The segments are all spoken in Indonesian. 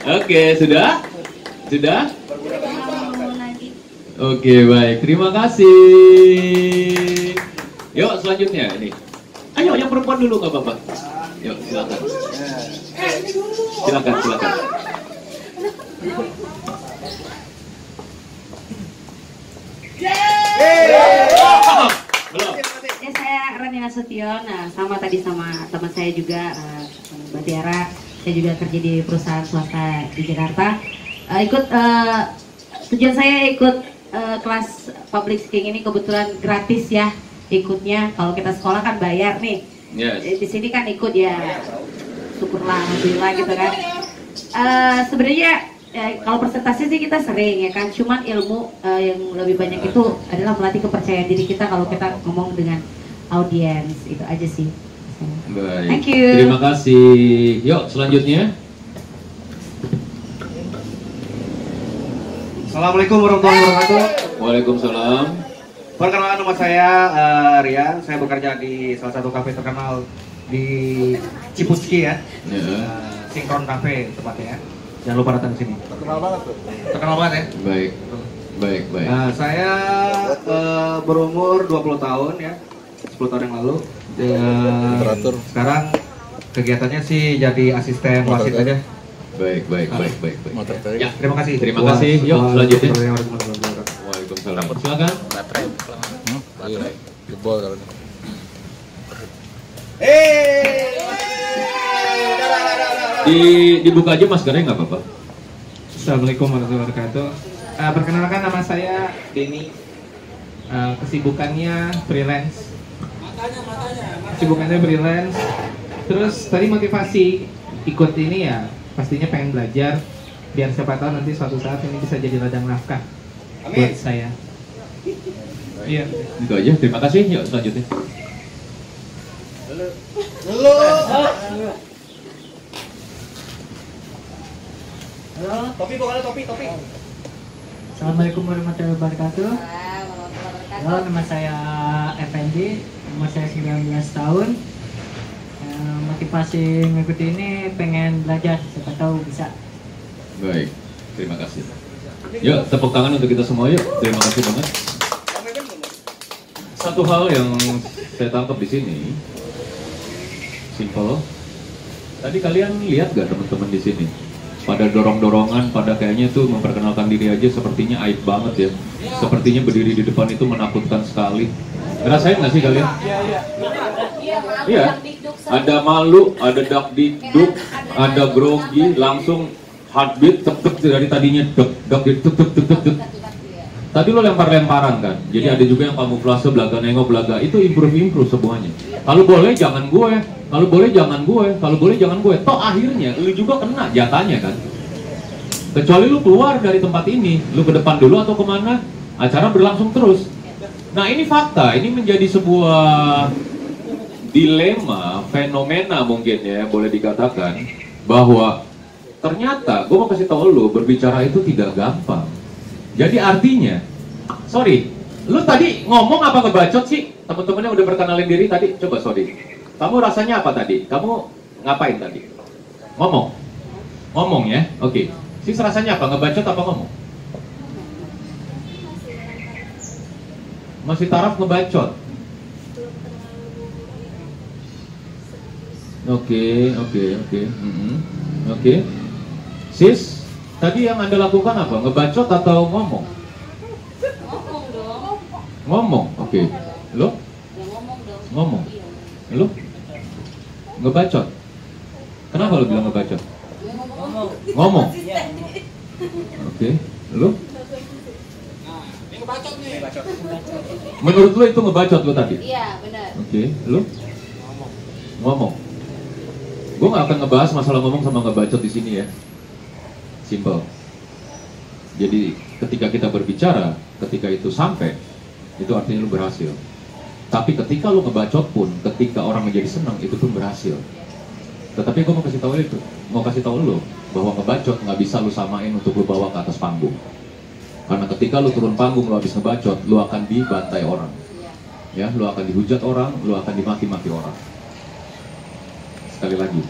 Oke, sudah? Sudah? Oke, baik. Terima kasih. Yuk, selanjutnya ini. Ayo, yang perempuan dulu nggak apa-apa. Yuk, silakan. Silakan, silakan. Belum. Ya, saya Rani Nasution, sama tadi sama teman saya juga, Mbak Tiara. Saya juga kerja di perusahaan swasta di Jakarta. Tujuan saya ikut kelas public speaking ini kebetulan gratis ya ikutnya. Kalau kita sekolah kan bayar nih. Yes. Di sini kan ikut ya. Syukurlah, alhamdulillah gitu kan. Sebenarnya kalau presentasi sih kita sering ya kan. Cuman ilmu yang lebih banyak itu adalah melatih kepercayaan diri kita kalau kita ngomong dengan audiens. Itu aja sih. Baik. Thank you. Terima kasih. Yuk, selanjutnya. Assalamualaikum warahmatullahi wabarakatuh. Waalaikumsalam. Perkenalkan, nama saya Rian. Saya bekerja di salah satu kafe terkenal di Ciputski ya. Sinkron Cafe tempatnya. Jangan lupa datang ke sini. Terkenal banget tuh. Terkenal banget ya. Baik. Baik, baik. Nah, saya berumur 20 tahun ya. 10 tahun yang lalu. Sekarang kegiatannya sih jadi asisten wasit aja. Baik, baik, baik, baik, baik. Ya, terima kasih. Terima kasih. Yuk, selanjutnya. Waalaikumsalam. Silakan. Jebol kalau ini. Dibuka aja maskernya nggak apa-apa. Assalamualaikum warahmatullahi wabarakatuh. Perkenalkan, nama saya Denny. Kesibukannya freelance. Kesibukannya freelance. Terus tadi motivasi ikut ini ya, pastinya pengen belajar biar siapa tahu nanti suatu saat ini bisa jadi ladang nafkah buat saya. Iya. Itu aja. Terima kasih. Yuk, selanjutnya. Halo, topi bukan topi. Assalamualaikum warahmatullahi wabarakatuh. Halo, nama saya Effendi, umur saya 19 tahun. Motivasi mengikuti ini pengen belajar, siapa tahu bisa. Baik, terima kasih. Yuk, tepuk tangan untuk kita semua yuk. Terima kasih banget. Satu hal yang saya tangkap di sini, simple. Tadi kalian lihat gak teman-teman di sini? Pada dorong-dorongan, pada kayaknya itu memperkenalkan diri aja sepertinya aib banget ya. Sepertinya berdiri di depan itu menakutkan sekali. Ngerasain nggak sih kalian? Iya. Ada malu, ada dakdikduk, ada grogi, langsung heartbeat tep dari tadinya dek tep. Tadi lo lempar-lemparan kan, jadi ada juga yang kamuflase, belaga nengok, belaga, itu improve semuanya. Kalau boleh jangan gue, kalau boleh jangan gue, kalau boleh jangan gue. Toh akhirnya lu juga kena jatahnya kan. Kecuali lu keluar dari tempat ini, lu ke depan dulu atau kemana, acara berlangsung terus. Nah ini fakta, ini menjadi sebuah dilema, fenomena mungkin ya, boleh dikatakan bahwa ternyata gue mau kasih tahu lu, berbicara itu tidak gampang. Jadi artinya, sorry, lu tadi ngomong apa ngebacot sih? Temen-temennya udah perkenalin diri tadi, coba sorry. Kamu rasanya apa tadi? Kamu ngapain tadi? Ngomong? Ngomong ya? Oke. Sis rasanya apa? Ngebacot apa ngomong? Masih taraf ngebacot? Oke. Oke. Sis? Tadi yang Anda lakukan apa? Ngebacot atau ngomong? Ngomong dong. Ngomong, oke. Lo? Ya ngomong dong. Ngomong. Lo? Ngebacot? Kenapa lo bilang ngebacot? Ngomong. Oke. Lo? Ini ngebacot nih. Menurut lo itu ngebacot lo tadi? Iya, benar. Oke. Lo? Ngomong. Gue gak akan ngebahas masalah ngomong sama ngebacot di sini ya. Simple. Jadi ketika kita berbicara, ketika itu sampai, itu artinya lu berhasil. Tapi ketika lu ngebacot pun, ketika orang menjadi senang, itu pun berhasil. Tetapi gue mau kasih tahu lu bahwa ngebacot nggak bisa lu samain untuk lu bawa ke atas panggung. Karena ketika lu turun panggung, lu habis ngebacot, lu akan dibantai orang. Ya, lu akan dihujat orang, lu akan dimaki-maki orang. Sekali lagi,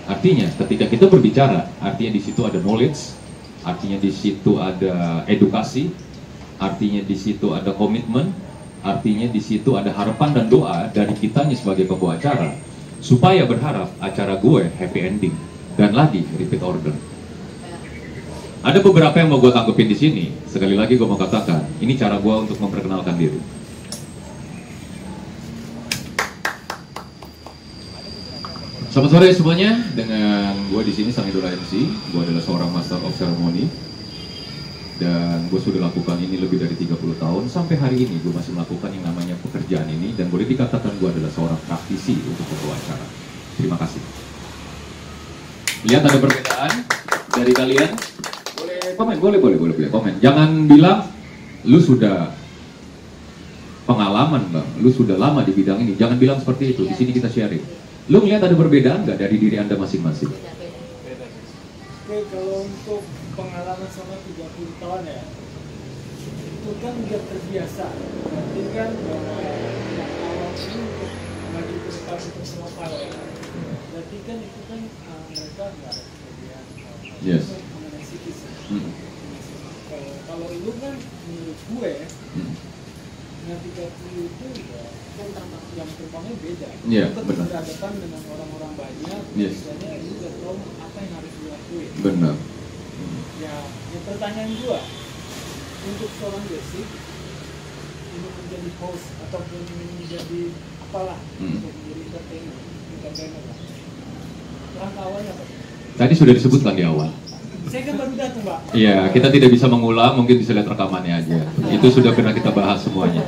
Artinya ketika kita berbicara, artinya di situ ada knowledge, artinya di situ ada edukasi, artinya di situ ada komitmen, artinya di situ ada harapan dan doa dari kitanya sebagai pembawa acara supaya berharap acara gue happy ending dan lagi repeat order. Ada beberapa yang mau gue tanggepin di sini. Sekali lagi gue mau katakan, ini cara gue untuk memperkenalkan diri. Selamat sore semuanya, dengan gue di sini Sang Idola MC. Gue adalah seorang Master of Ceremony dan gue sudah lakukan ini lebih dari 30 tahun. Sampai hari ini gue masih melakukan yang namanya pekerjaan ini dan boleh dikatakan gue adalah seorang praktisi untuk membawa acara. Terima kasih. Lihat ada perbedaan dari kalian? Boleh komen, boleh komen. Jangan bilang lu sudah pengalaman bang, lu sudah lama di bidang ini. Jangan bilang seperti itu. Di sini kita sharing. Lu ngeliat ada perbedaan nggak dari diri Anda masing-masing? Oke, kalau untuk pengalaman sama 30 tahun ya, itu kan udah terbiasa. Berarti kan yang awal ini untuk maju ke depan untuk semua ya. Berarti kan itu kan mereka nggak ada kejadian. Yes. Mengenai psikis. Kalau lu kan menurut gue, dengan 30 itu ya yang terbangnya beda. Iya, Kita benar. berhadapan dengan orang-orang banyak, Yes. biasanya lu udah tahu apa yang harus dilakuin. Benar. Ya, yang pertanyaan gua, untuk seorang basic ini menjadi host ataupun menjadi apalah untuk menjadi entertainer lah. Langkah awalnya apa? Tadi sudah disebutkan di awal. Saya kan baru datang, Pak. Iya, kita tidak bisa mengulang, mungkin bisa lihat rekamannya aja. Itu sudah pernah kita bahas semuanya.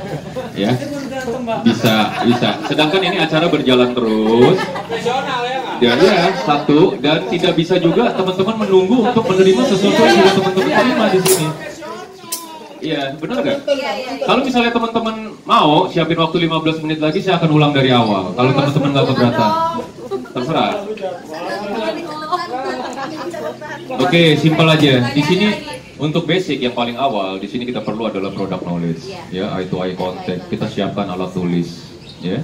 Ya. Saya baru datang, Pak. Bisa. Sedangkan ini acara berjalan terus. Profesional ya, Pak. Ya, satu, dan tidak bisa juga teman-teman menunggu untuk menerima sesuatu yang sudah teman-teman terima di sini. Iya, benar nggak? Kalau misalnya teman-teman mau siapin waktu 15 menit lagi, saya akan ulang dari awal. Kalau teman-teman nggak keberatan, terserah. Oke, simpel aja. Di sini untuk basic yang paling awal, di sini kita perlu adalah product knowledge, ya, eye to eye contact. Kita siapkan alat tulis, ya.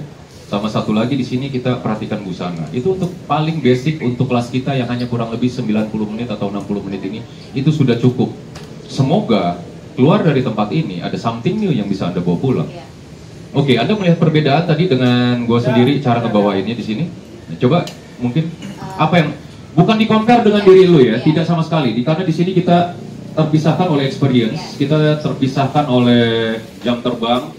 Sama satu lagi di sini kita perhatikan busana. Itu untuk paling basic untuk kelas kita yang hanya kurang lebih 90 menit atau 60 menit ini, itu sudah cukup. Semoga keluar dari tempat ini ada something new yang bisa Anda bawa pulang. Oke, Anda melihat perbedaan tadi dengan gue sendiri cara ngebawainnya di sini. Nah, coba mungkin apa yang bukan di-compare dengan diri lu ya, tidak sama sekali. Karena di sini kita terpisahkan oleh experience, kita terpisahkan oleh jam terbang,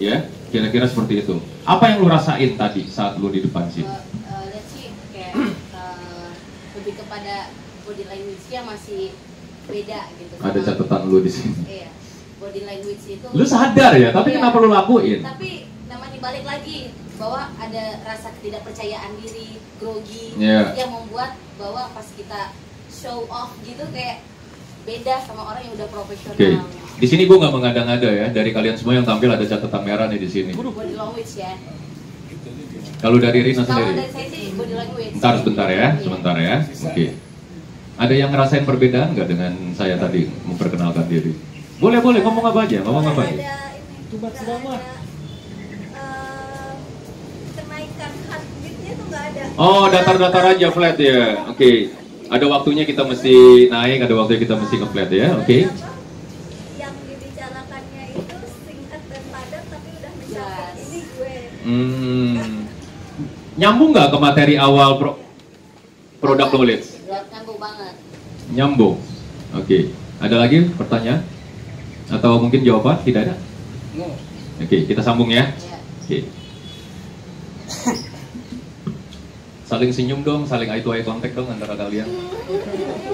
ya, kira-kira seperti itu. Apa yang lu rasain tadi saat lu di depan sini? Sih kayak lebih kepada body language-nya masih beda gitu. Ada catatan lu di sini. Iya, body language itu. Lu sadar ya, tapi Iya. kenapa lu lakuin? Tapi namanya balik lagi bahwa ada rasa ketidakpercayaan diri, grogi, Iya. yang membuat bahwa pas kita show off gitu kayak beda sama orang yang udah profesional. Oke, di sini gua nggak mengada-ngada ya. Dari kalian semua yang tampil ada catatan merah nih di sini. Body language ya. Kalau dari Rina Kalau sendiri? dari saya sih body language. Sebentar ya, Iya. sebentar ya. Oke. Ada yang ngerasain perbedaan nggak dengan saya tadi memperkenalkan diri? Boleh, ngomong apa aja, Tubat sedama. Kenaikan heartbeatnya tuh nggak ada. Oh, datar-datar aja flat ya. Oke. Ada waktunya kita mesti naik, ada waktunya kita mesti nge-flat ya. Oke. Yang dibicarakannya itu singkat dan padat tapi udah mencapai ini gue. Nyambung nggak ke materi awal product knowledge? Nyambung banget. Nyambung. Oke. Ada lagi pertanyaan? Atau mungkin jawaban? Tidak ada? Oke, kita sambung ya. Ya. Oke. Saling senyum dong, saling eye to eye contact dong antara kalian.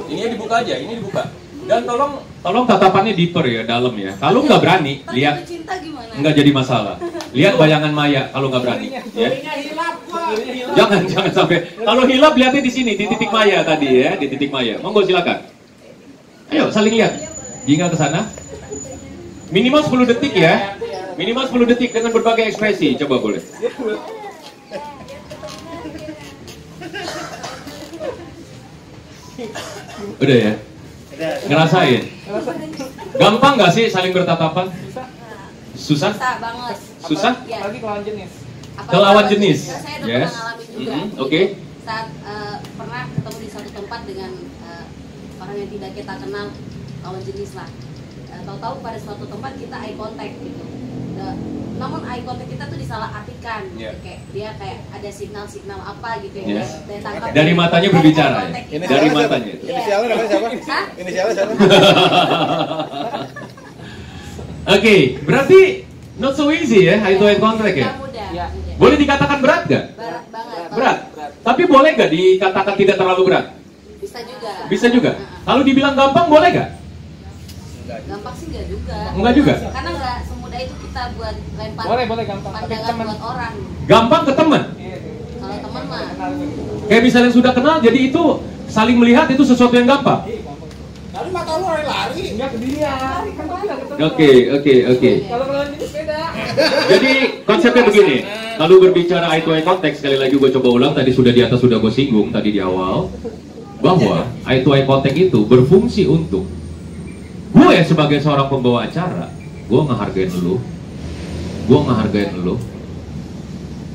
Ini dibuka aja, ini dibuka. Dan tolong tatapannya deeper ya, dalam ya. Kalau nggak berani, lihat Cinta gimana? nggak jadi masalah. Lihat bayangan Maya kalau nggak berani. Ya. Jangan sampai. Kalau hilap lihatnya di sini, di titik Maya tadi ya, di titik Maya. Monggo silakan. Ayo saling lihat. Hingga ke sana. Minimal 10 detik ya. Minimal 10 detik dengan berbagai ekspresi. Coba boleh. Udah ya? Ngerasain? Gampang nggak sih saling bertatapan? Susah? Susah banget. Susah? Ya. Lagi lawan jenis. Apalagi Ke lawan jenis. Saya udah Yes. pernah ngalamin juga. Oke. Saat dengan orang yang tidak kita kenal, lawan jenis lah. Tahu-tahu pada suatu tempat kita eye contact gitu. Namun eye contact kita tuh disalahartikan. Kayak dia kayak ada signal-signal apa gitu ya. Dari matanya berbicara ya? Gitu. Dari matanya. Inisialnya namanya siapa? Hah? Inisialnya siapa? Oke, berarti not so easy ya, eye to eye contact ya? Mudah. Boleh dikatakan berat gak? Berat banget. Berat. Tapi boleh gak dikatakan tidak terlalu berat? Bisa juga. Bisa juga. Kalau dibilang gampang boleh gak? Gampang sih enggak juga. Enggak juga. Karena enggak semudah itu kita buat lempar. Boleh gampang. Tapi Pandangan teman. buat orang. Gampang ke teman. Kalau teman mah Kayak misalnya sudah kenal, jadi itu saling melihat itu sesuatu yang gampang. Tapi mata lu lari-lari. Enggak ke dia. Kan bilang ketemu. Oke. Kalau kalian jenis beda. Jadi konsepnya begini. Kalau berbicara eye to eye contact, sekali lagi gue coba ulang, tadi sudah di atas sudah gue singgung tadi di awal, bahwa eye to eye contact itu berfungsi untuk gue sebagai seorang pembawa acara, gue ngehargain lu,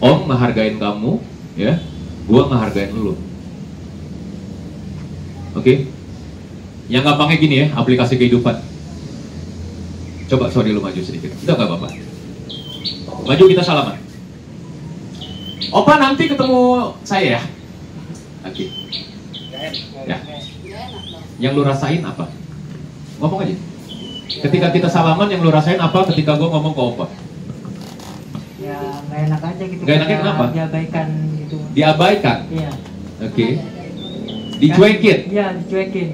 Om ngehargain kamu, ya, gue ngehargain lu. Oke? Yang gampangnya gini ya, aplikasi kehidupan. Coba sorry lu maju sedikit, udah nggak apa-apa. Maju, kita salaman. Opa nanti ketemu saya ya. Oke. Ya. Yang lu rasain apa? Ngomong aja. Ketika kita salaman, yang lu rasain apa ketika gue ngomong ke Opa? Ya nggak enak aja gitu. Nggak enaknya kenapa? Diabaikan gitu. Diabaikan? Iya. Oke. Dicuekin? Iya, dicuekin.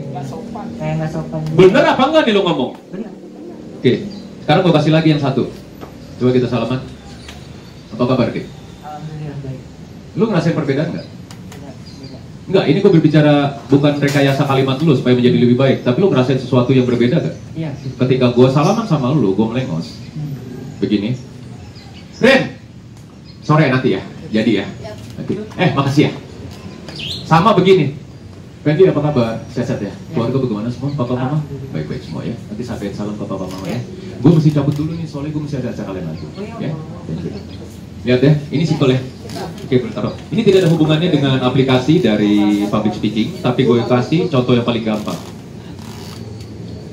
Kayak nggak sopan. Bener apa enggak nih lu ngomong? Bener. Oke. Sekarang gue kasih lagi yang satu. Coba kita salaman. Apa kabar, Ki? Alhamdulillah baik. Lu ngerasain perbedaan nggak? Beda. Enggak, ini gue berbicara bukan rekayasa kalimat lu supaya menjadi lebih baik. Tapi lu ngerasain sesuatu yang berbeda gak? Iya. Ketika gue salaman sama lu, gue melengos begini, Ren, sore nanti ya, jadi ya. Oke. Makasih ya. Sama begini, Fendi apa kabar? Sehat ya? Keluarga bagaimana semua? Papa mama? Baik-baik semua ya. Nanti sampaikan salam ke papa mama ya. Gue mesti cabut dulu nih, soalnya gue mesti ada acara lain lagi. Ya. Lihat ya, ini simpel ya. Oke, taruh. Ini tidak ada hubungannya dengan aplikasi dari public speaking, tapi gue kasih contoh yang paling gampang.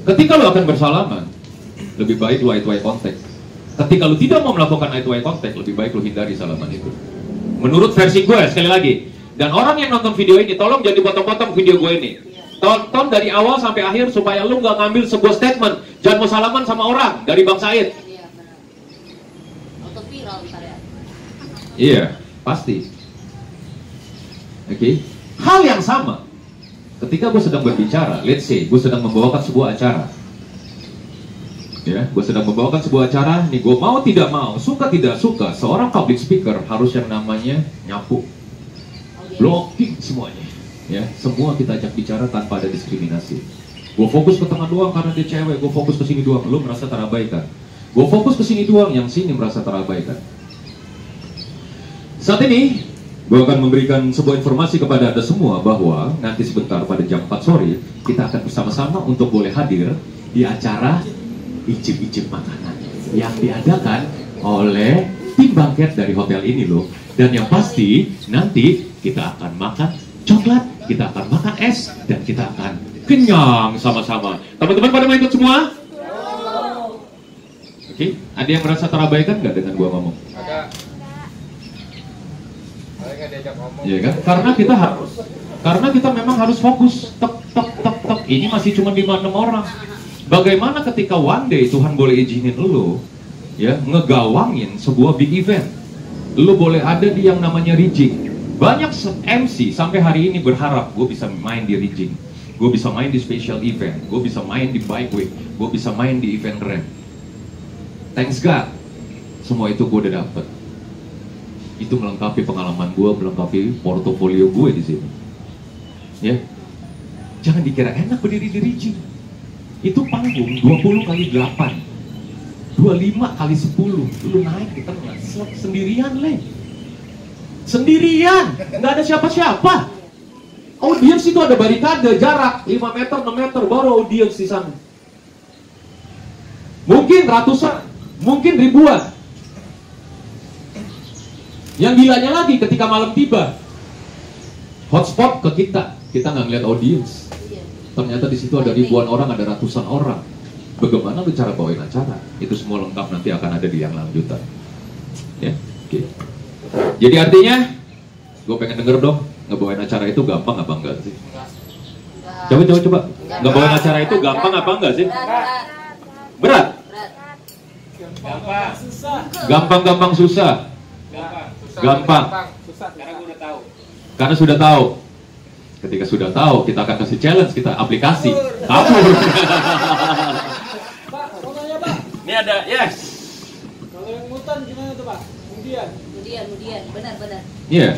Ketika lo akan bersalaman, lebih baik lo eye to eye contact. Ketika lo tidak mau melakukan eye to eye contact, lebih baik lo hindari salaman itu. Menurut versi gue, sekali lagi. Dan orang yang nonton video ini, tolong jangan dipotong-potong video gue ini. Tonton dari awal sampai akhir supaya lo nggak ngambil sebuah statement. Jangan mau salaman sama orang dari Bang Said. iya benar. Auto viral ntar ya. Iya, pasti. Oke. Hal yang sama ketika gue sedang berbicara, let's say gue sedang membawakan sebuah acara. Ya, gue sedang membawakan sebuah acara, nih gue mau tidak mau, suka tidak suka, seorang public speaker harus yang namanya nyapu, blocking semuanya. Ya, semua kita ajak bicara tanpa ada diskriminasi. Gue fokus ke tengah doang karena dia cewek, gue fokus ke sini doang, lu merasa terabaikan. Gue fokus ke sini doang, yang sini merasa terabaikan. Saat ini, gue akan memberikan sebuah informasi kepada Anda semua bahwa nanti sebentar pada jam 4 sore, kita akan bersama-sama untuk boleh hadir di acara icip-icip makanan yang diadakan oleh tim bangket dari hotel ini loh. Dan yang pasti, nanti kita akan makan coklat, kita akan makan es, dan kita akan kenyang sama-sama. Teman-teman pada mau ikut semua? Oke, ada yang merasa terabaikan nggak dengan gua ngomong? Iya kan? Karena kita memang harus fokus. Tek. Ini masih cuma 5-6 orang. Bagaimana ketika one day Tuhan boleh izinin lo, ya, ngegawangin sebuah big event. Lo boleh ada di yang namanya rigging. Banyak MC sampai hari ini berharap gue bisa main di rigging, gue bisa main di special event, gue bisa main di bike week, gue bisa main di event rem. Thanks God, semua itu gue udah dapet. Itu melengkapi pengalaman gue, melengkapi portofolio gue di sini. Ya, jangan dikira enak berdiri di rigging. Itu panggung 20 kali 8, 25 kali 10, lu naik di tengah, sendirian sendirian, nggak ada siapa-siapa. Audiens itu ada barikade, jarak 5 meter, 6 meter, baru audiens di sana. Mungkin ratusan, mungkin ribuan. Yang gilanya lagi ketika malam tiba, hotspot ke kita. kita nggak ngeliat audiens. Ternyata di situ ada ribuan orang, ada ratusan orang. Bagaimana lu cara bawain acara? Itu semua lengkap nanti akan ada di yang lanjutan. Ya, oke. Jadi artinya, gue pengen denger dong, ngebawain acara itu gampang apa enggak sih? Coba. Ngebawain acara itu gampang apa enggak sih? Berat? Gampang susah. Gampang. Karena sudah tahu. Ketika sudah tahu, kita akan kasih challenge, kita aplikasi. Kabur. Pak, mau nanya Pak. Ini ada, yes. Kalau yang mutan gimana tuh Pak? Kemudian, benar. Iya.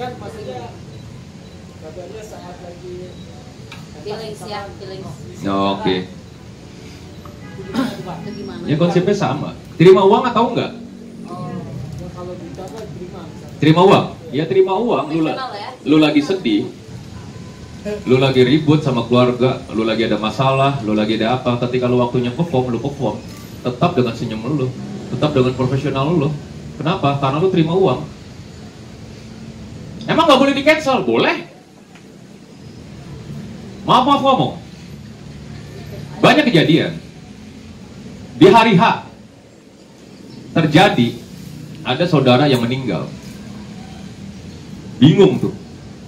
kan maksudnya kabarnya saat lagi Feelings ya, feelings. Oke. gimana tuh Pak? Itu gimana? Ya konsepnya sama. Terima uang atau enggak? Ya, kalau ditambah terima misalnya. Terima uang. Ya terima uang. Profesional ya. Lu lagi sedih. Lu lagi ribut sama keluarga, lu lagi ada masalah, lu lagi ada apa, ketika lu waktunya perform, lu perform tetap dengan senyum lu, tetap dengan profesional lu. Kenapa? Karena lu terima uang. Emang nggak boleh di cancel? Boleh. Maaf ngomong. Banyak kejadian di hari H terjadi, ada saudara yang meninggal. Bingung tuh,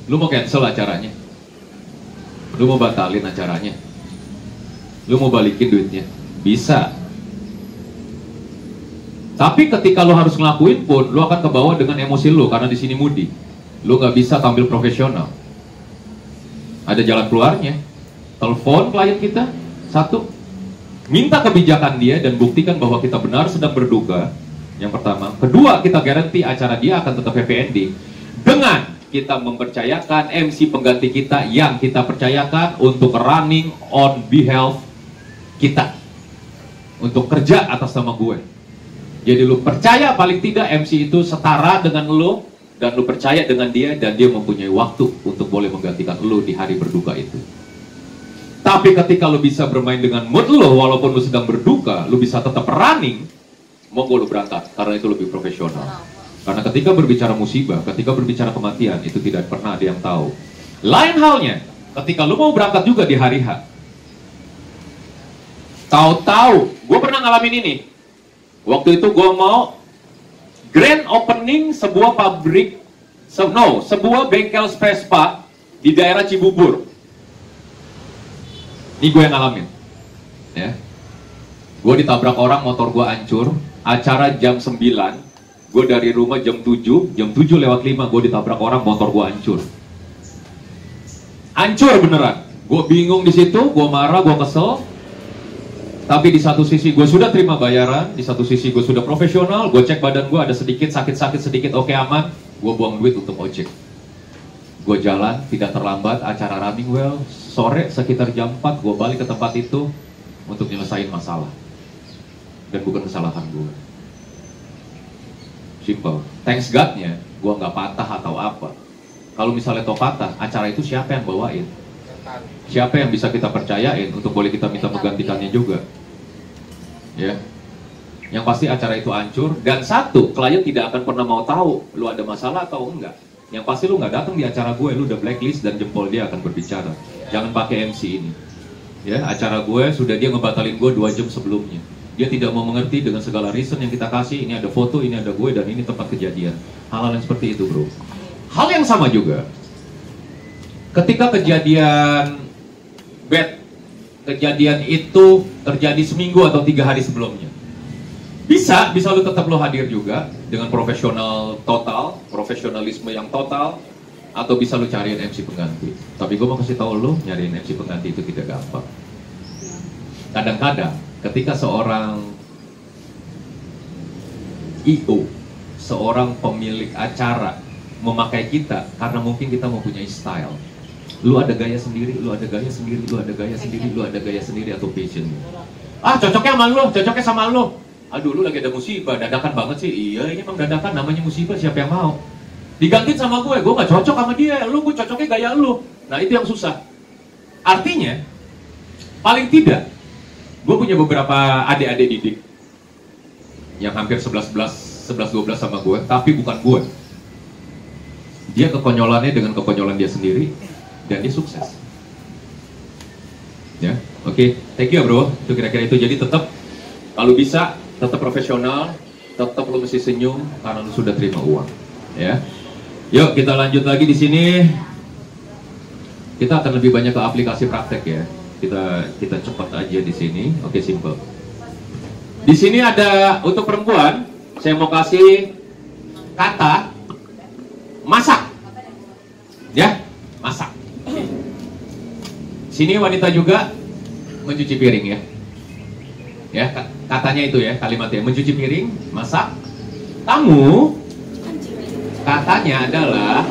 lu mau cancel acaranya, lu mau batalin acaranya, lu mau balikin duitnya, bisa. Tapi ketika lu harus ngelakuin pun, lu akan kebawa dengan emosi lu, karena di sini moody. Lu nggak bisa tampil profesional. Ada jalan keluarnya. Telepon klien kita, satu, minta kebijakan dia dan buktikan bahwa kita benar sedang berduka. Yang pertama. Kedua, kita garanti acara dia akan tetap happy ending dengan kita mempercayakan MC pengganti kita yang kita percayakan untuk running on behalf kita, untuk kerja atas nama gue. Jadi lu percaya paling tidak MC itu setara dengan lu, dan lu percaya dengan dia, dan dia mempunyai waktu untuk boleh menggantikan lu di hari berduka itu. Tapi ketika lu bisa bermain dengan mood lu, walaupun lu sedang berduka, lu bisa tetap running, monggo lu berangkat, karena itu lebih profesional. Karena ketika berbicara musibah, ketika berbicara kematian, itu tidak pernah ada yang tahu. Lain halnya, ketika lu mau berangkat juga di hari H. Tahu-tahu, gue pernah ngalamin ini. Waktu itu gue mau grand opening sebuah pabrik, sebuah bengkel Vespa di daerah Cibubur. Ini gue yang ngalamin. Ya. Gue ditabrak orang, motor gue hancur. Acara jam 9. Gue dari rumah jam 7 lewat 5 gue ditabrak orang, motor gue hancur. Hancur beneran. Gue bingung di situ, gue marah, gue kesel. Tapi di satu sisi gue sudah terima bayaran, di satu sisi gue sudah profesional. Gue cek badan gue ada sedikit sakit-sakit sedikit, oke aman. Gue buang duit untuk ojek. Gue jalan, tidak terlambat, acara running well. Sore sekitar jam 4 gue balik ke tempat itu untuk nyelesain masalah. Dan bukan kesalahan gue. Simple. Thanks God-nya, gue nggak patah atau apa. Kalau misalnya toh patah, acara itu siapa yang bawain? Siapa yang bisa kita percayain untuk boleh kita minta menggantikannya juga? Ya. Yang pasti acara itu hancur. Dan satu, klien tidak akan pernah mau tahu lu ada masalah atau enggak. Yang pasti lu nggak datang di acara gue, lu udah blacklist dan jempol dia akan berbicara. Jangan pakai MC ini. Ya, acara gue sudah dia ngebatalin gue 2 jam sebelumnya. Dia tidak mau mengerti dengan segala reason yang kita kasih. Ini ada foto, ini ada gue, dan ini tempat kejadian. Hal-hal yang seperti itu, bro. Hal yang sama juga. Ketika kejadian bad, kejadian itu terjadi seminggu atau 3 hari sebelumnya. Bisa lu tetap lo hadir juga dengan profesional total, profesionalisme yang total, atau bisa lu cariin MC pengganti. Tapi gue mau kasih tahu lo, nyariin MC pengganti itu tidak gampang. Kadang-kadang ketika seorang IO, seorang pemilik acara memakai kita karena mungkin kita mempunyai style. Lu ada gaya sendiri, lu ada gaya sendiri, lu ada gaya sendiri, lu ada gaya sendiri atau passion. Ah, cocoknya sama lu, cocoknya sama lu. Aduh, lu lagi ada musibah, dadakan banget sih. Iya, ini emang dadakan, namanya musibah, siapa yang mau? Digantiin sama gue gak cocok sama dia. Gue cocoknya gaya lu. Nah, itu yang susah. Artinya, paling tidak, gue punya beberapa adik-adik didik yang hampir 11-12 sama gue, tapi bukan gue. Dia kekonyolannya dengan kekonyolan dia sendiri. dan dia sukses. Ya, oke, thank you ya bro. Itu kira-kira itu. Jadi tetap kalau bisa tetap profesional, tetap lu mesti senyum karena lu sudah terima uang. Ya, yuk kita lanjut lagi di sini. Kita akan lebih banyak ke aplikasi praktek ya. Kita cepat aja di sini. Oke, simple. Di sini ada untuk perempuan, saya mau kasih kata masak. Ya, masak. Sini wanita juga mencuci piring ya. Ya, katanya itu ya, kalimatnya mencuci piring, masak. Kamu katanya adalah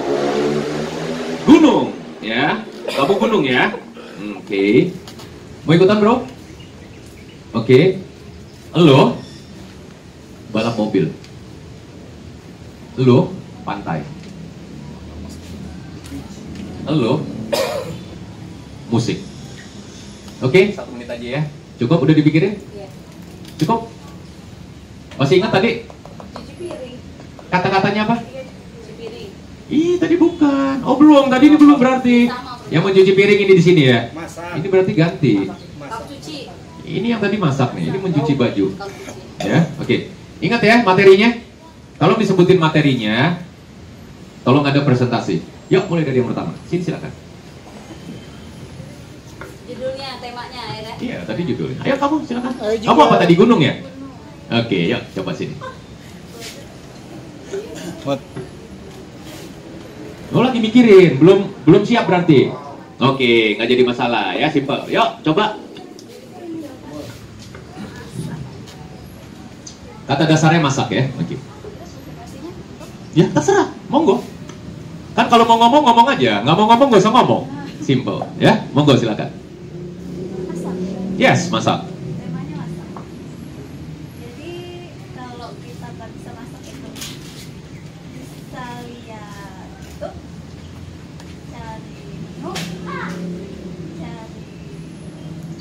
gunung, ya. Kamu gunung ya. Oke. Mau ikutan, bro? Oke. Lo balap mobil. Lo pantai. Lo musik. Oke, 1 menit aja ya. Cukup, udah dipikirin? Iya. Cukup? Masih ingat tadi? Cuci piring. Kata-katanya apa? Iya, cuci piring. Ih, tadi bukan. Oh, belum. Tadi ini belum berarti. Yang mencuci piring ini di sini ya? Masak. Ini berarti ganti. Kap cuci. Ini yang tadi masak nih. Ini mencuci baju. Kap cuci. Ya, oke. Ingat ya materinya. Kalau disebutin materinya, tolong ada presentasi. Yuk, mulai dari yang pertama. Sini silakan. Judulnya, temanya ya kan? Iya, tadi judulnya. Ayo kamu silakan. Ayo juga. Kamu apa tadi gunung ya? Oke, yuk coba sini. Lo lagi mikirin, belum siap berarti. Oke, nggak jadi masalah ya, simple. Yuk, coba. Kata dasarnya masak ya, oke. Ya terserah, monggo. Kan kalau mau ngomong aja, nggak mau ngomong nggak usah ngomong. Simple, ya, monggo silakan. Masak. Yes, masak. Temanya masak. Jadi kalau kita nggak bisa masak itu bisa lihat YouTube, cari menu, cari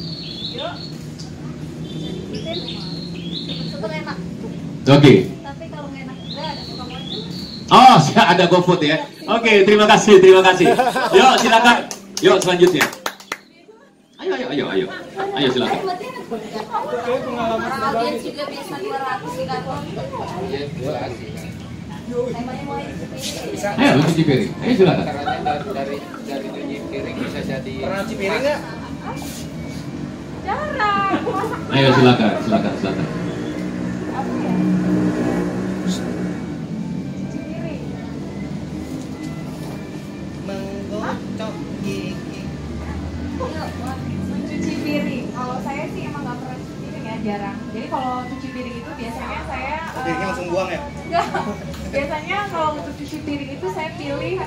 video, cari ikutin, super enak. Oke. Tapi kalau nggak enak juga ada tukang ojek. Oh, ada GoFood ya. Oke, terima kasih. Yuk, silakan. Yuk, selanjutnya. Ayo. Ayo, silakan. Orang audiens juga biasa 200 di kantor. Temanya mulai di sini. Ayo, cuci piring. Ayo, silakan. Dari cuci piring bisa jadi. Pernah cuci piring nggak? Jarang. Ayo, silakan. Apa ya? Cuci piring. Menggocok gigi. Mencuci piring. Kalau saya sih emang nggak pernah cuci piring ya, jarang. Jadi kalau cuci piring itu biasanya saya Piringnya langsung buang ya? enggak. Biasanya kalau untuk cuci piring itu saya pilih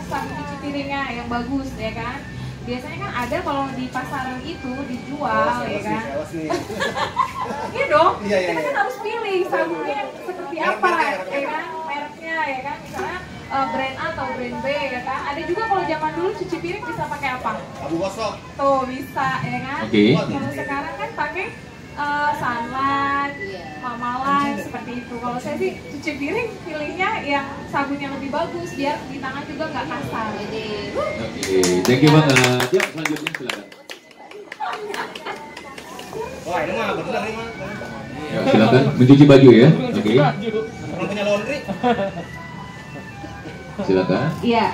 sabun cuci piringnya yang bagus ya kan. Biasanya kan ada kalau di pasaran itu dijual ya kan. Sales nih. Iya dong. Iya. Kita kan harus pilih sabunnya yang seperti apa ya kan, mereknya ya kan. Misalnya brand A atau brand B ya kan. Ada juga kalau zaman dulu cuci piring bisa pakai apa? Abu gosok. Tuh bisa ya kan. Oke. Kalau sekarang kan pakai Sunlight, Mamaline seperti itu. Kalau saya sih cuci piring pilihnya yang sabun yang lebih bagus biar di tangan juga nggak kasar. Oke, thank you banget. Yuk, selanjutnya silakan. Wah, ini mah bener nih mah. Ya, silakan mencuci baju ya. Oke. Pernah punya laundry? Silakan. Iya,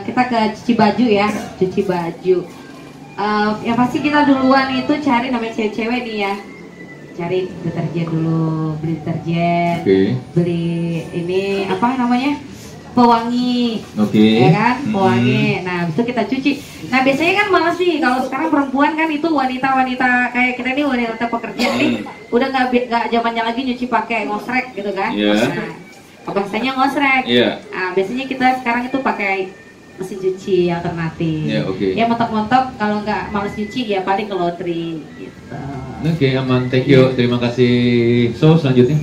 kita ke cuci baju ya, cuci baju. Yang pasti kita duluan itu cari namanya cewek-cewek nih ya, cari deterjen dulu, beli deterjen, beli ini apa namanya pewangi, ya kan, pewangi. Nah, itu kita cuci. Nah, biasanya kan malas nih kalau sekarang perempuan kan itu wanita-wanita kayak kita nih wanita pekerja nih, udah nggak zamannya lagi nyuci pakai ngosrek gitu kan. Nah, biasanya ngosrek. Nah, biasanya kita sekarang itu pakai mesin cuci alternatif. Ya mentok-mentok kalau nggak males cuci ya paling ke laundry gitu. Oke, aman. Thank you. Terima kasih. So, selanjutnya.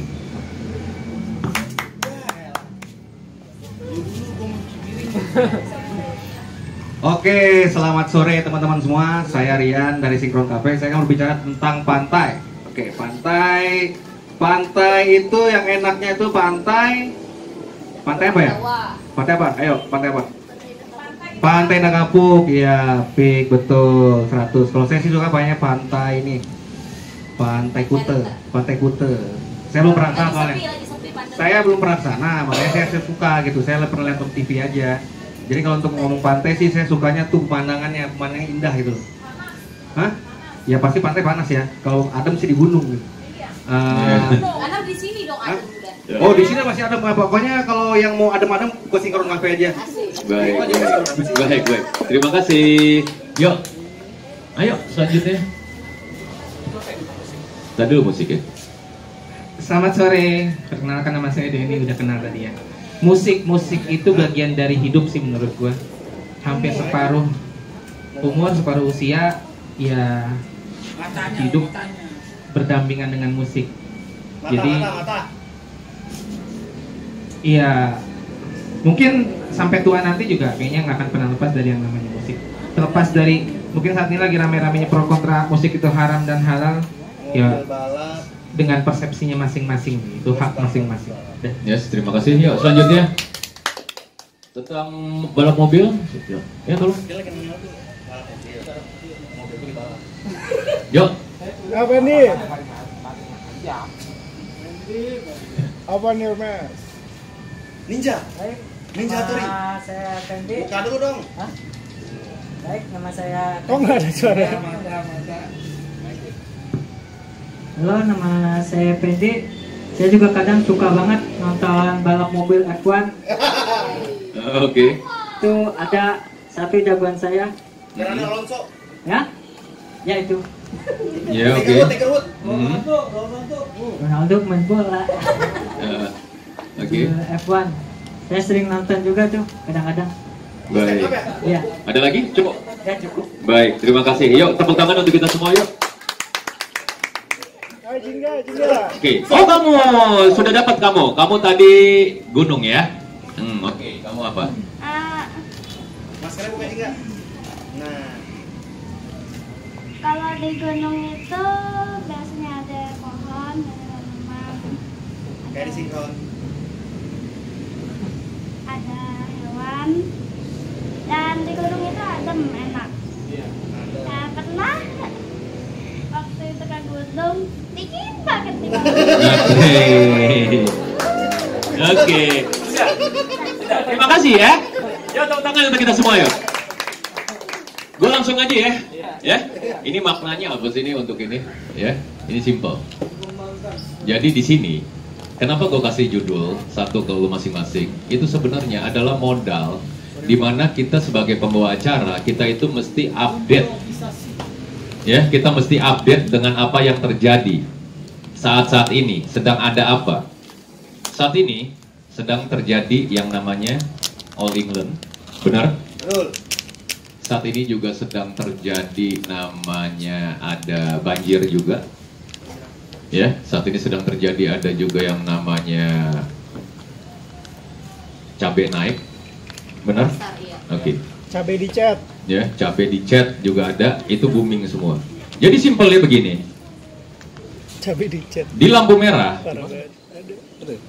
Oke, selamat sore teman-teman semua. Saya Rian dari Sinkron Cafe. Saya akan berbicara tentang pantai. Oke, pantai. Pantai itu yang enaknya itu pantai. Pantai apa ya? Pantai apa? Ayo, pantai apa? Pantai Pantai Nakapuk, ya, Pik, betul, 100. Kalau saya sih suka banyak pantai ini, Pantai Kute. Saya belum pernah sana soalnya. Saya belum pernah sana, makanya saya suka gitu. Saya pernah lihat di TV aja. Jadi kalau untuk ngomong pantai sih, saya sukanya tuh pemandangannya indah gitu. Hah? Ya pasti pantai panas ya. Kalau adem sih di gunung. Gitu. Adem di sini dong, adem udah. Oh di sini masih adem. Pokoknya kalau yang mau adem-adem ke Sinkron Cafe aja. Baik. Terima kasih. Yuk, ayo selanjutnya. Tadi dulu musiknya. Selamat sore, perkenalkan nama saya Denny, udah kenal tadi ya. Musik itu bagian dari hidup sih menurut gua. Hampir separuh umur, separuh usia, ya hidup berdampingan dengan musik. Jadi, iya mungkin sampai tua nanti juga kayaknya nggak akan pernah lepas dari yang namanya musik. Terlepas dari mungkin saat ini lagi rame-ramenya pro kontra musik itu haram dan halal, ya dengan persepsinya masing-masing, itu hak masing-masing. Yes, terima kasih. Yuk selanjutnya tentang balap mobil. Ya tolong. Yuk. Apa nih? Apa nih Mas? Ninja. Ninja Tori. Nama saya Fendi. Buka dulu dong. Hah? Baik, nama saya. Oh nggak ada suara. Halo, nama saya Fendi. Saya juga kadang suka banget nonton balap mobil F1. Oke. Itu ada satu jagoan saya. Fernando Alonso. Ya? Ya itu. Ya oke. Ronaldo main bola. Oke. F1. Saya sering nonton juga tuh kadang-kadang. Baik. Iya. Ada lagi? Cukup. Ya cukup. Baik, terima kasih. Yuk tepuk tangan untuk kita semua yuk. Jingga. Oke. Oh kamu sudah dapat kamu. Kamu tadi gunung ya? Oke. Kamu apa? Maskernya buka Jingga. Nah. Kalau di gunung itu biasanya ada pohon, ada tanaman, Kayak di Sinkron. ada hewan, dan di gunung itu adem, enak. Nah, pernah waktu itu ke gunung dingin banget di gunung. Oke. Terima kasih ya. Yuk tepuk tangan untuk kita semua yuk. Gue langsung aja ya. Ya. Ini maknanya apa sih ini untuk ini? Ya. Ini simple. Jadi di sini kenapa gue kasih judul satu ke lu masing-masing? Itu sebenarnya adalah modal di mana kita sebagai pembawa acara kita itu mesti update. Ya, kita mesti update dengan apa yang terjadi saat-saat ini. Sedang ada apa? Saat ini sedang terjadi yang namanya All England. Benar? Betul. Saat ini juga sedang terjadi namanya ada banjir juga. Ya, saat ini sedang terjadi ada juga yang namanya cabai naik. Benar? Oke. Cabai di chat. Ya, cabai di chat juga ada, itu booming semua. Jadi simpelnya begini. Cabai di chat. Di lampu merah,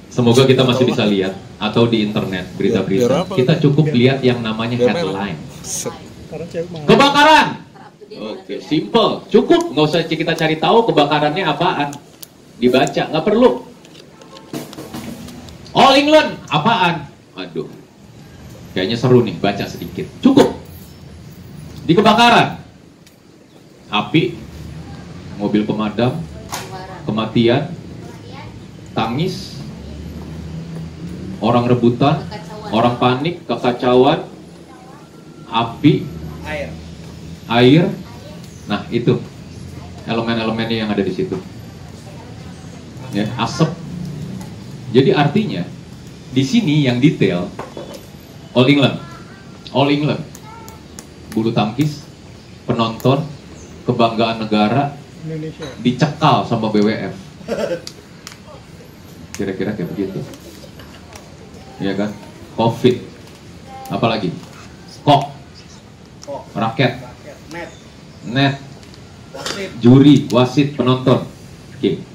semoga kita masih bisa lihat atau di internet berita-berita. Kita cukup lihat yang namanya headline. Kebakaran. Oke, simple, cukup, nggak usah kita cari tahu kebakarannya apaan. Dibaca, nggak perlu. All England, apaan? Aduh, kayaknya seru nih, baca sedikit. Cukup. Di kebakaran, api, mobil pemadam, kematian, tangis, orang rebutan, orang panik, kekacauan, api, air. Nah itu elemen-elemennya yang ada di situ. Ya, asap. Jadi artinya di sini yang detail All England, bulu tangkis, penonton, kebanggaan negara Indonesia dicekal sama BWF. Kira-kira kayak begitu. Iya kan? Covid. Apalagi? Kok. Raket. Net. Juri, wasit, penonton. Oke.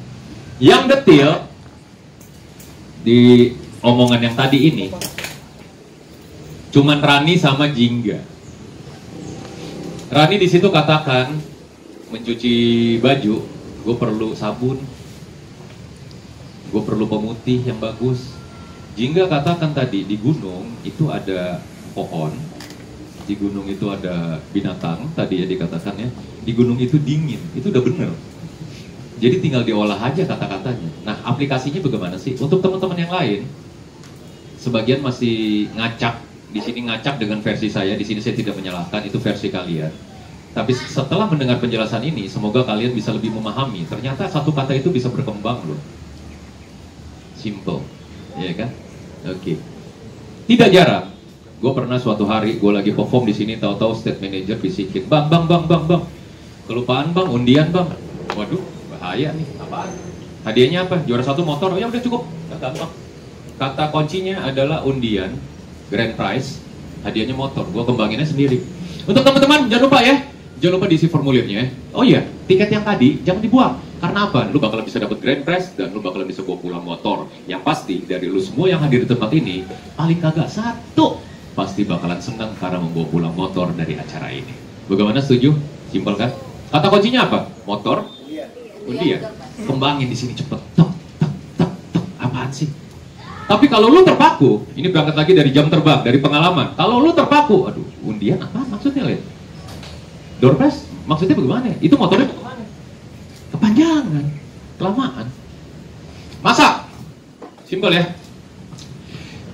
Yang detail di omongan yang tadi ini Cuman Rani sama Jingga. Rani di situ katakan mencuci baju, gue perlu sabun, gue perlu pemutih yang bagus. Jingga katakan tadi di gunung itu ada pohon, di gunung itu ada binatang, tadi ya dikatakan ya, di gunung itu dingin, itu udah bener. Jadi tinggal diolah aja kata-katanya. Nah, aplikasinya bagaimana sih? Untuk teman-teman yang lain, sebagian masih ngacak, di sini ngacak dengan versi saya, di sini saya tidak menyalahkan, itu versi kalian. Tapi setelah mendengar penjelasan ini, semoga kalian bisa lebih memahami. Ternyata satu kata itu bisa berkembang loh. Simple, ya kan? Oke. Tidak jarang, gue pernah suatu hari gue lagi perform di sini, tahu-tahu state manager bisikin, bang, kelupaan bang, undian bang. Waduh, bahaya nih. Apaan? Hadiahnya apa? Juara 1 motor. Oh ya udah cukup, gampang. Kata kuncinya adalah undian, grand prize, hadiahnya motor. Gue kembanginnya sendiri. Untuk teman-teman jangan lupa ya, jangan lupa diisi formulirnya. Oh iya, tiket yang tadi jangan dibuang. Karena apa? Lu bakalan bisa dapat grand prize dan lu bakalan bisa bawa pulang motor. Yang pasti dari lu semua yang hadir di tempat ini, paling kagak satu pasti bakalan senang karena membawa pulang motor dari acara ini. Bagaimana, setuju? Simpel kan? Kata kuncinya apa? Motor, undian. Kembangin di sini cepet. Tok. Apaan sih? Tapi kalau lu terpaku, ini berangkat lagi dari jam terbang, dari pengalaman. Kalau lu terpaku, aduh, undian apa maksudnya, lihat? Door prize maksudnya bagaimana? Itu motornya bagaimana? Kepanjangan, kelamaan. Masak, simpel ya.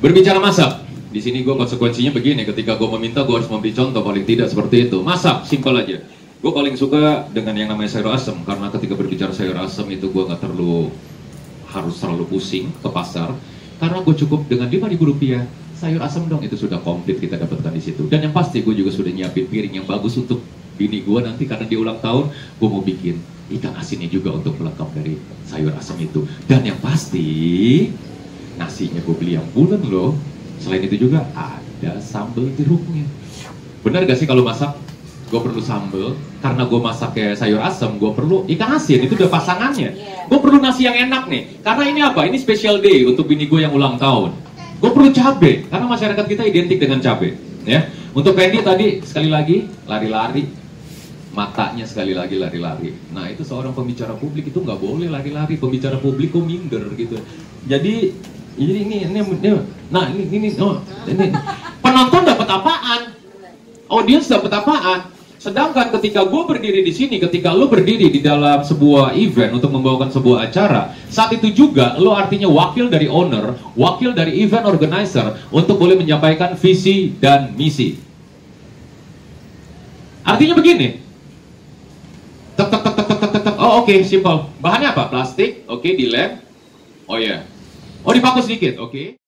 Berbicara masak, di sini gue konsekuensinya begini. Ketika gue meminta, gue harus memberi contoh paling tidak seperti itu. Masak, simpel aja. Gue paling suka dengan yang namanya sayur asem, karena ketika berbicara sayur asem itu gue nggak harus terlalu pusing ke pasar, karena gue cukup dengan Rp5.000 sayur asem dong, itu sudah komplit kita dapatkan di situ. Dan yang pasti gue juga sudah nyiapin piring yang bagus untuk bini gue nanti, karena di ulang tahun gue mau bikin ikan asinnya juga untuk pelengkap dari sayur asem itu. Dan yang pasti nasinya gue beli yang bulan loh. Selain itu juga ada sambal jeruknya. Benar gak sih kalau masak gue perlu sambal? Karena gue masak kayak sayur asem, gue perlu ikan asin, itu udah pasangannya. Gue perlu nasi yang enak nih, karena ini apa? Ini special day untuk bini gue yang ulang tahun. Gue perlu cabai, karena masyarakat kita identik dengan cabai, ya. Untuk Fendi tadi sekali lagi lari-lari, matanya sekali lagi lari-lari. Nah itu seorang pembicara publik itu nggak boleh lari-lari. Pembicara publik kok minder gitu. Jadi ini penonton dapat apaan? Audiens dapat apaan? Sedangkan ketika gue berdiri di sini, ketika lo berdiri di dalam sebuah event untuk membawakan sebuah acara, saat itu juga lo artinya wakil dari owner, wakil dari event organizer untuk boleh menyampaikan visi dan misi. Artinya begini. Oh oke, simple. Bahannya apa? Plastik. Oke, di lab. Oh ya. Oh dipaku sedikit. Oke.